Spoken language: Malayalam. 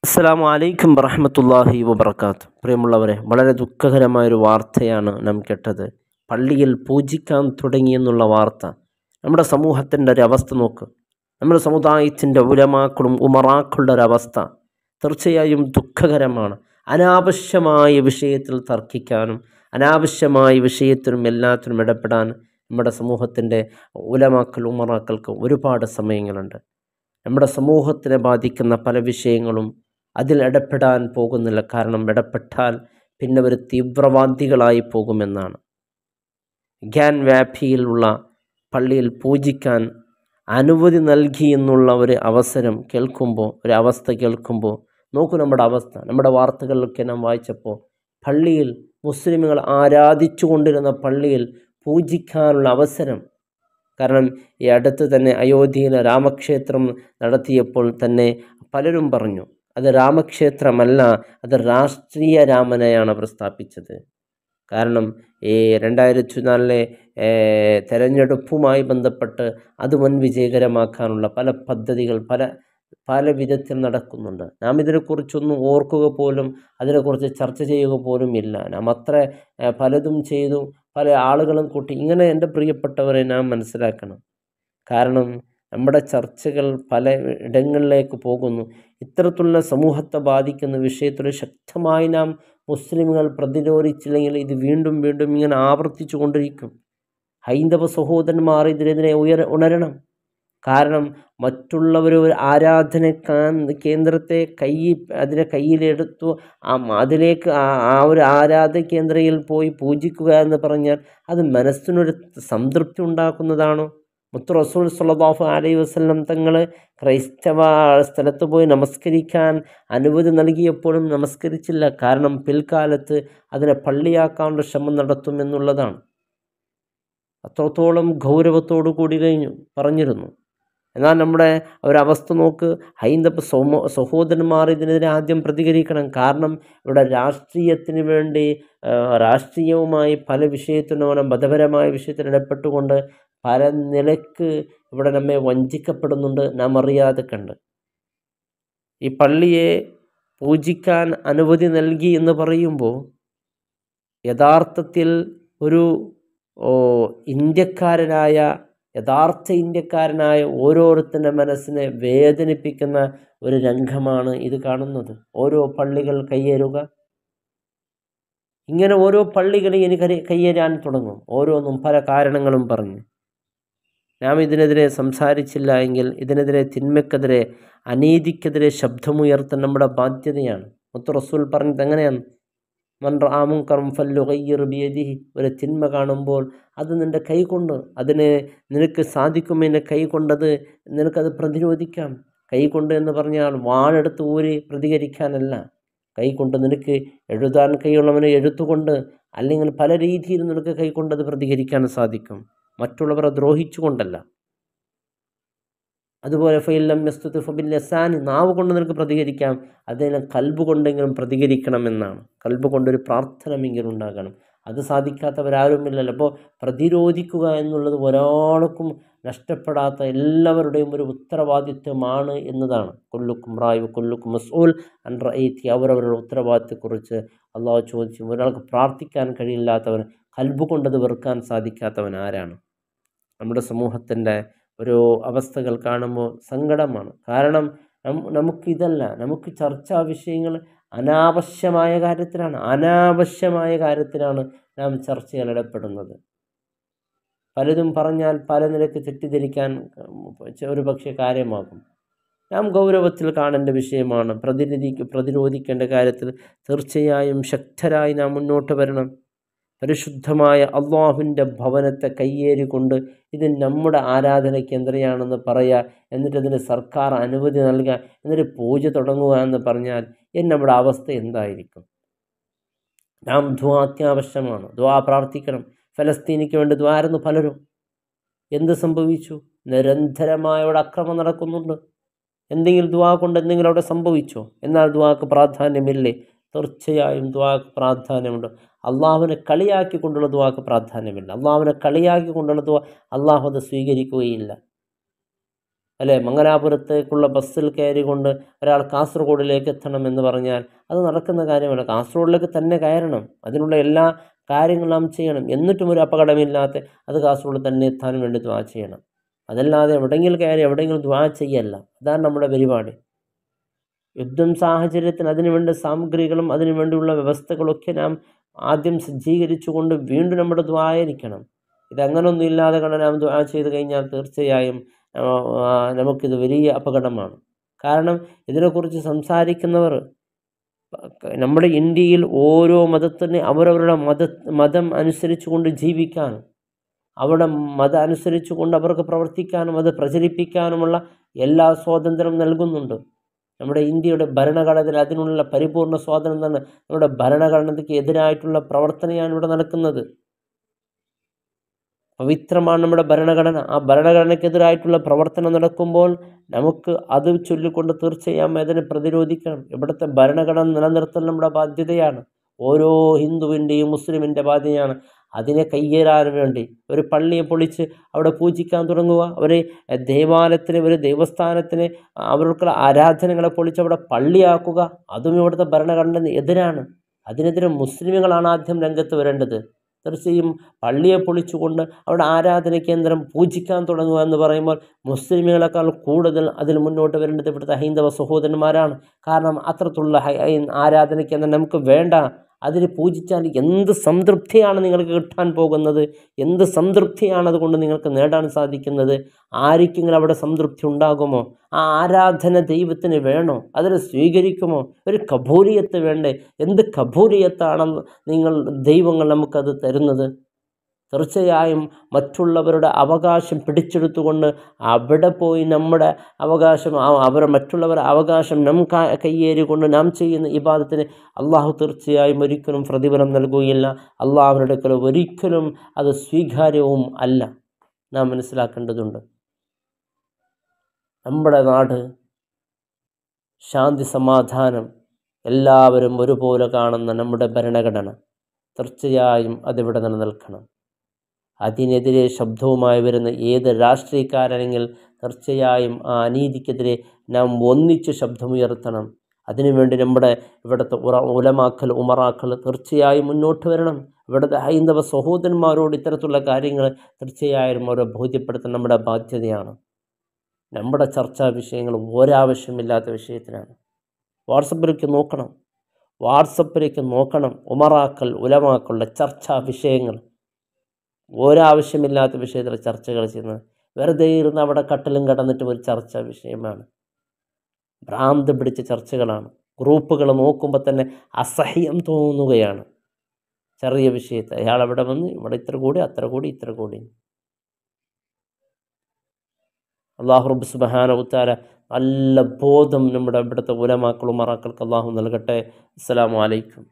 അസ്സലാമു അലൈക്കും വറഹ്മത്തുള്ളാഹി വബറകാതുഹു. പ്രിയമുള്ളവരെ, വളരെ ദുഃഖകരമായൊരു വാർത്തയാണ് നാം കേട്ടത്. പള്ളിയിൽ പൂജിക്കാൻ തുടങ്ങിയെന്നുള്ള വാർത്ത. നമ്മുടെ സമൂഹത്തിൻ്റെ ഒരു അവസ്ഥ നോക്ക്. നമ്മുടെ സമുദായത്തിൻ്റെ ഉലമാക്കളും ഉമറാക്കളുടെ ഒരവസ്ഥ തീർച്ചയായും ദുഃഖകരമാണ്. അനാവശ്യമായ വിഷയത്തിൽ തർക്കിക്കാനും അനാവശ്യമായ വിഷയത്തിനും എല്ലാത്തിനും ഇടപെടാൻ നമ്മുടെ സമൂഹത്തിൻ്റെ ഉലമാക്കൾ ഉമറാക്കൾക്ക് ഒരുപാട് സമയങ്ങളുണ്ട്. നമ്മുടെ സമൂഹത്തിനെ ബാധിക്കുന്ന പല വിഷയങ്ങളും അതിൽ ഇടപെടാൻ പോകുന്നില്ല. കാരണം ഇടപെട്ടാൽ പിന്നെ ഒരു തീവ്രവാദികളായി പോകുമെന്നാണ്. ഗ്യാൻ വ്യാപിയിലുള്ള പള്ളിയിൽ പൂജിക്കാൻ അനുമതി നൽകി എന്നുള്ള ഒരു അവസരം കേൾക്കുമ്പോൾ, ഒരു അവസ്ഥ കേൾക്കുമ്പോൾ നോക്കൂ നമ്മുടെ അവസ്ഥ. നമ്മുടെ വാർത്തകളിലൊക്കെ നാം വായിച്ചപ്പോൾ പള്ളിയിൽ മുസ്ലിമുകൾ ആരാധിച്ചു കൊണ്ടിരുന്ന പള്ളിയിൽ പൂജിക്കാനുള്ള അവസരം. കാരണം ഈ അടുത്ത് തന്നെ അയോധ്യയിലെ രാമക്ഷേത്രം നടത്തിയപ്പോൾ തന്നെ പലരും പറഞ്ഞു അത് രാമക്ഷേത്രമല്ല, അത് രാഷ്ട്രീയ രാമനെയാണ് പ്രസ്ഥാപിച്ചത്. കാരണം ഈ 2024 തെരഞ്ഞെടുപ്പുമായി ബന്ധപ്പെട്ട് അത് വൻ വിജയകരമാക്കാനുള്ള പല പദ്ധതികൾ പല വിധത്തിൽ നടക്കുന്നുണ്ട്. നാം ഇതിനെക്കുറിച്ചൊന്നും ഓർക്കുക പോലും, അതിനെക്കുറിച്ച് ചർച്ച ചെയ്യുക പോലും ഇല്ല. നാം അത്ര പലതും ചെയ്തു, പല ആളുകളും കൂട്ടി. ഇങ്ങനെ എൻ്റെ പ്രിയപ്പെട്ടവരെ നാം മനസ്സിലാക്കണം. കാരണം നമ്മുടെ ചർച്ചകൾ പല ഇടങ്ങളിലേക്ക് പോകുന്നു. ഇത്തരത്തിലുള്ള സമൂഹത്തെ ബാധിക്കുന്ന വിഷയത്തിൽ ശക്തമായി നാം മുസ്ലിമുകൾ പ്രതിരോധിച്ചില്ലെങ്കിൽ ഇത് വീണ്ടും വീണ്ടും ഇങ്ങനെ ആവർത്തിച്ചു കൊണ്ടിരിക്കും. ഹൈന്ദവ സഹോദരന്മാർ ഇതിനെതിരെ ഉണരണം. കാരണം മറ്റുള്ളവർ ഒരു ആരാധന കേന്ദ്രത്തെ അതിനെ കയ്യിലെടുത്തു അതിലേക്ക് ആ ഒരു ആരാധന കേന്ദ്രയിൽ പോയി പൂജിക്കുക എന്ന് പറഞ്ഞാൽ അത് മനസ്സിനൊരു സംതൃപ്തി ഉണ്ടാക്കുന്നതാണോ? മുത്ത് റസൂൽ സ്വല്ലല്ലാഹു അലൈഹി വസല്ലം തങ്ങൾ ക്രൈസ്തവ സ്ഥലത്ത് പോയി നമസ്കരിക്കാൻ അനുമതി നൽകിയപ്പോഴും നമസ്കരിച്ചില്ല. കാരണം പിൽക്കാലത്ത് അതിനെ പള്ളിയാക്കാനുള്ള ശ്രമം നടത്തുമെന്നുള്ളതാണ്. അത്രത്തോളം ഗൗരവത്തോടു കൂടി പറഞ്ഞിരുന്നു. എന്നാൽ നമ്മുടെ ഒരവസ്ഥ നോക്ക്. ഹൈന്ദവ സഹോദരന്മാർ ഇതിനെതിരെ ആദ്യം പ്രതികരിക്കണം. കാരണം ഇവിടെ രാഷ്ട്രീയത്തിന് വേണ്ടി രാഷ്ട്രീയവുമായി പല വിഷയത്തിനോളം മതപരമായ വിഷയത്തിൽ ഇടപെട്ടുകൊണ്ട് പല നിലക്ക് ഇവിടെ നമ്മെ വഞ്ചിക്കപ്പെടുന്നുണ്ട്, നാം അറിയാതെ കണ്ട്. ഈ പള്ളിയെ പൂജിക്കാൻ അനുമതി നൽകി എന്ന് പറയുമ്പോൾ യഥാർത്ഥത്തിൽ ഒരു യഥാർത്ഥ ഇന്ത്യക്കാരനായ ഓരോരുത്തരുടെ മനസ്സിനെ വേദനിപ്പിക്കുന്ന ഒരു രംഗമാണ് ഇത് കാണുന്നത്. ഓരോ പള്ളികൾ കയ്യേറുക, ഇങ്ങനെ ഓരോ പള്ളികളും ഇനി കയ്യേറാൻ തുടങ്ങും. ഓരോന്നും പല കാരണങ്ങളും പറഞ്ഞ് നാം ഇതിനെതിരെ സംസാരിച്ചില്ല എങ്കിൽ ഇതിനെതിരെ, തിന്മയ്ക്കെതിരെ, അനീതിക്കെതിരെ ശബ്ദമുയർത്താൻ നമ്മുടെ ബാധ്യതയാണ്. മുത്ത് റസൂൽ പറഞ്ഞത് എങ്ങനെയാണ്? മൻ റഅ മുൻകറൻ ഫല്യുഗയ്യിർ ബിയദിഹി. ഒരു തിന്മ കാണുമ്പോൾ അത് നിൻ്റെ കൈകൊണ്ട്, അതിനെ നിനക്ക് സാധിക്കുമെന്ന് കൈകൊണ്ടത് നിനക്കത് പ്രതിരോധിക്കാം. കൈകൊണ്ട് എന്ന് പറഞ്ഞാൽ വാളെടുത്ത് ഊരി പ്രതികരിക്കാനല്ല. കൈകൊണ്ട് നിനക്ക് എഴുതാൻ കൈയുള്ളവനെ എഴുത്തുകൊണ്ട്, അല്ലെങ്കിൽ പല രീതിയിൽ നിനക്ക് കൈകൊണ്ടത് പ്രതികരിക്കാൻ സാധിക്കും. മറ്റുള്ളവരെ ദ്രോഹിച്ചുകൊണ്ടല്ല. അതുപോലെ ഫഇല്ലം യസ്തുതി ഫബില്ലസാനി, നാവ് കൊണ്ട് നിനക്ക് പ്രതികരിക്കാം, അതിനെ കൽബ് കൊണ്ടെങ്കിലും പ്രതികരിക്കണമെന്നാണ്. കൽബ് കൊണ്ടൊരു പ്രാർത്ഥനമെങ്കിലും ഉണ്ടാകണം. അത് സാധിക്കാത്തവരാരുമില്ലല്ലോ. അപ്പോൾ പ്രതിരോധിക്കുക എന്നുള്ളത് ഒരാൾക്കും നഷ്ടപ്പെടാത്ത എല്ലാവരുടെയും ഒരു ഉത്തരവാദിത്വമാണ് എന്നതാണ്. കുല്ലുക്കും റായി കുല്ലുക്കും മസ്ഊൽ അൻ റഈതി. അവരവരുടെ ഉത്തരവാദിത്വത്തെക്കുറിച്ച് അള്ളാഹു ചോദിച്ചു. ഒരാൾക്ക് പ്രാർത്ഥിക്കാൻ കഴിയില്ലാത്തവൻ, കൽബ് കൊണ്ടത് വെറുക്കാൻ സാധിക്കാത്തവൻ ആരാണ്? നമ്മുടെ സമൂഹത്തിൻ്റെ ഒരു അവസ്ഥകൾ കാണുമ്പോൾ സങ്കടമാണ്. കാരണം നമുക്കിതല്ല, നമുക്ക് ചർച്ചാ വിഷയങ്ങൾ അനാവശ്യമായ കാര്യത്തിലാണ് നാം ചർച്ചയിൽ ഇടപെടുന്നത്. പലതും പറഞ്ഞാൽ പല നിലയ്ക്ക് തെറ്റിദ്ധരിക്കാൻ ഒരു പക്ഷേ കാര്യമാകും. നാം ഗൗരവത്തിൽ കാണേണ്ട വിഷയമാണ്. പ്രതിരോധിക്കേണ്ട കാര്യത്തിൽ തീർച്ചയായും ശക്തരായി നാം മുന്നോട്ട് വരണം. പരിശുദ്ധമായ അള്ളാഹുവിൻ്റെ ഭവനത്തെ കയ്യേറിക്കൊണ്ട് ഇത് നമ്മുടെ ആരാധന കേന്ദ്രമാണെന്ന് പറയുക, എന്നിട്ട് അതിന് സർക്കാർ അനുമതി നൽകുക, എന്നിട്ട് പൂജ തുടങ്ങുക എന്ന് പറഞ്ഞാൽ നമ്മുടെ അവസ്ഥ എന്തായിരിക്കും? നാം ദുആ അത്യാവശ്യമാണ്. ദുആ പ്രാർത്ഥിക്കണം. ഫലസ്തീനിക്ക് വേണ്ടി ദുആയിരുന്നു പലരും. എന്ത് സംഭവിച്ചു? നിരന്തരമായ അവിടെ അക്രമം നടക്കുന്നുണ്ട്. എന്തെങ്കിലും ദുആ കൊണ്ട് എന്തെങ്കിലും അവിടെ സംഭവിച്ചോ? എന്നാൽ ദുആക്ക് പ്രാധാന്യമില്ലേ? തീർച്ചയായും ദുആക്ക് പ്രാധാന്യമുണ്ട്. അള്ളാഹുവിനെ കളിയാക്കിക്കൊണ്ടുള്ള ദുആക്ക് പ്രാധാന്യമില്ല. അള്ളാഹുവിനെ കളിയാക്കിക്കൊണ്ടുള്ള ദുആ അള്ളാഹു അത് സ്വീകരിക്കുകയില്ല. അല്ലേ? മംഗലാപുരത്തേക്കുള്ള ബസ്സിൽ കയറിക്കൊണ്ട് ഒരാൾ കാസർഗോഡിലേക്ക് എത്തണം എന്ന് പറഞ്ഞാൽ അത് നടക്കുന്ന കാര്യമല്ല. കാസർഗോഡിലേക്ക് തന്നെ കയറണം, അതിനുള്ള എല്ലാ കാര്യങ്ങളും നാം ചെയ്യണം. എന്നിട്ടും ഒരു അപകടമില്ലാത്ത അത് കാസർഗോഡ് തന്നെ എത്താൻ വേണ്ടി ദുആ ചെയ്യണം. അതല്ലാതെ എവിടെയെങ്കിലും കയറി എവിടെയെങ്കിലും ദുആ ചെയ്യല്ല. അതാണ് നമ്മുടെ പരിപാടി. യുദ്ധം സാഹചര്യത്തിന് അതിനുവേണ്ട സാമഗ്രികളും അതിനുവേണ്ടിയുള്ള വ്യവസ്ഥകളൊക്കെ നാം ആദ്യം സജ്ജീകരിച്ചുകൊണ്ട് വീണ്ടും നമ്മുടെ ദുആ ആയിരിക്കണം. ഇതങ്ങനൊന്നും ഇല്ലാതെ കണ്ട് നാം ദുആ ചെയ്ത് കഴിഞ്ഞാൽ തീർച്ചയായും നമുക്കിത് വലിയ അപകടമാണ്. കാരണം ഇതിനെക്കുറിച്ച് സംസാരിക്കുന്നവർ നമ്മുടെ ഇന്ത്യയിൽ ഓരോ മതത്തിന് അവരവരുടെ മതം അനുസരിച്ച് കൊണ്ട് ജീവിക്കാനും അവിടെ മതം അനുസരിച്ച് കൊണ്ട് അവർക്ക് പ്രവർത്തിക്കാനും അത് പ്രചരിപ്പിക്കാനുമുള്ള എല്ലാ സ്വാതന്ത്ര്യം നൽകുന്നുണ്ട്. നമ്മുടെ ഇന്ത്യയുടെ ഭരണഘടനയിൽ അതിനുള്ള പരിപൂർണ സ്വാതന്ത്ര്യം തന്നെ. നമ്മുടെ ഭരണഘടനയ്ക്ക് എതിരായിട്ടുള്ള പ്രവർത്തനമാണ് ഇവിടെ നടക്കുന്നത്. പവിത്രമാണ് നമ്മുടെ ഭരണഘടന. ആ ഭരണഘടനയ്ക്കെതിരായിട്ടുള്ള പ്രവർത്തനം നടക്കുമ്പോൾ നമുക്ക് അത് ചൊല്ലിക്കൊണ്ട് തീർച്ചയായും അതിനെ പ്രതിരോധിക്കണം. ഇവിടുത്തെ ഭരണഘടന നിലനിർത്തൽ നമ്മുടെ ബാധ്യതയാണ്. ഓരോ ഹിന്ദുവിൻ്റെയും മുസ്ലിമിൻ്റെ ബാധ്യതയാണ്. അതിനെ കയ്യേറാൻ വേണ്ടി ഒരു പള്ളിയെ പൊളിച്ച് അവിടെ പൂജിക്കാൻ തുടങ്ങുക, ഒരു ദേവാലയത്തിന് ഒരു ദേവസ്ഥാനത്തിന് അവർക്കുള്ള ആരാധനകളെ പൊളിച്ച് അവിടെ പള്ളിയാക്കുക, അതും ഇവിടുത്തെ ഭരണഘടനയ്ക്ക് എതിരാണ്. അതിനെതിരെ മുസ്ലിമുകളാണ് ആദ്യം രംഗത്ത് വരേണ്ടത്. തീർച്ചയായും പള്ളിയെ പൊളിച്ചുകൊണ്ട് അവിടെ ആരാധന കേന്ദ്രം പൂജിക്കാൻ തുടങ്ങുക എന്ന് പറയുമ്പോൾ മുസ്ലിമുകളെക്കാൾ കൂടുതൽ അതിൽ മുന്നോട്ട് വരേണ്ടത് ഇവിടുത്തെ ഹൈന്ദവ സഹോദരന്മാരാണ്. കാരണം അത്തരത്തിലുള്ള ആരാധന കേന്ദ്രം നമുക്ക് വേണ്ട. അതിന് പൂജിച്ചാൽ എന്ത് സംതൃപ്തിയാണ് നിങ്ങൾക്ക് കിട്ടാൻ പോകുന്നത്? എന്ത് സംതൃപ്തിയാണ് അതുകൊണ്ട് നിങ്ങൾക്ക് നേടാൻ സാധിക്കുന്നത്? ആർക്കെങ്കിലും അവിടെ സംതൃപ്തി ഉണ്ടാകുമോ? ആ ആരാധന ദൈവത്തിന് വേണോ? അതിനെ സ്വീകരിക്കുമോ? ഒരു കബൂലിയത്ത് വേണ്ടേ? എന്ത് കബൂലിയത്താണ് ദൈവങ്ങൾ നമുക്കത് തരുന്നത്? തീർച്ചയായും മറ്റുള്ളവരുടെ അവകാശം പിടിച്ചെടുത്തുകൊണ്ട് അവിടെ പോയി നമ്മുടെ അവകാശം മറ്റുള്ളവരുടെ അവകാശം നാം കയ്യേറിക്കൊണ്ട് നാം ചെയ്യുന്ന ഇബാദത്തിന് അള്ളാഹു തീർച്ചയായും ഒരിക്കലും പ്രതിഫലം നൽകുകയില്ല. അള്ളാഹുവിൻ്റെ അടുക്കൽ ഒരിക്കലും അത് സ്വീകാര്യവും അല്ല. നാം മനസ്സിലാക്കേണ്ടതുണ്ട്. നമ്മുടെ നാട് ശാന്തി സമാധാനം എല്ലാവരും ഒരുപോലെ കാണുന്ന നമ്മുടെ ഭരണഘടന തീർച്ചയായും അതിവിടെ നിലനിൽക്കണം. അതിനെതിരെ ശബ്ദവുമായി വരുന്ന ഏത് രാഷ്ട്രീയക്കാരാണെങ്കിൽ തീർച്ചയായും ആ അനീതിക്കെതിരെ നാം ഒന്നിച്ച് ശബ്ദമുയർത്തണം. അതിനുവേണ്ടി നമ്മുടെ ഇവിടുത്തെ ഉമറാക്കൾ തീർച്ചയായും മുന്നോട്ട് വരണം. ഇവിടുത്തെ ഹൈന്ദവ സഹോദരന്മാരോട് ഇത്തരത്തിലുള്ള കാര്യങ്ങൾ തീർച്ചയായും അവരെ ബോധ്യപ്പെടുത്താൻ നമ്മുടെ ബാധ്യതയാണ്. നമ്മുടെ ചർച്ചാ വിഷയങ്ങൾ ഒരാവശ്യമില്ലാത്ത വിഷയത്തിനാണ്. വാട്സപ്പിലേക്ക് നോക്കണം ഉമറാക്കൾ ഉലമാക്കളുടെ ചർച്ചാ വിഷയങ്ങൾ. ഒരാവശ്യമില്ലാത്ത വിഷയത്തിൽ ചർച്ചകൾ ചെയ്യുന്നത് വെറുതെ ഇരുന്ന് അവിടെ കട്ടിലും കടന്നിട്ട് ഒരു ചർച്ചാ വിഷയമാണ്. ഭ്രാന്ത് പിടിച്ച ചർച്ചകളാണ്. ഗ്രൂപ്പുകൾ നോക്കുമ്പോൾ തന്നെ അസഹ്യം തോന്നുകയാണ്. ചെറിയ വിഷയത്തെ അയാൾ അവിടെ വന്ന് ഇവിടെ ഇത്ര കൂടി അത്ര കൂടി ഇത്ര കൂടി. അല്ലാഹു റബ്ബ് സുബ്ഹാനഹു വ തആല നല്ല ബോധം നമ്മുടെ ഇവിടുത്തെ ഉലമാക്കൾ ഉമറാക്കൾക്ക് അല്ലാഹു നൽകട്ടെ. അസ്സലാമു അലൈക്കും.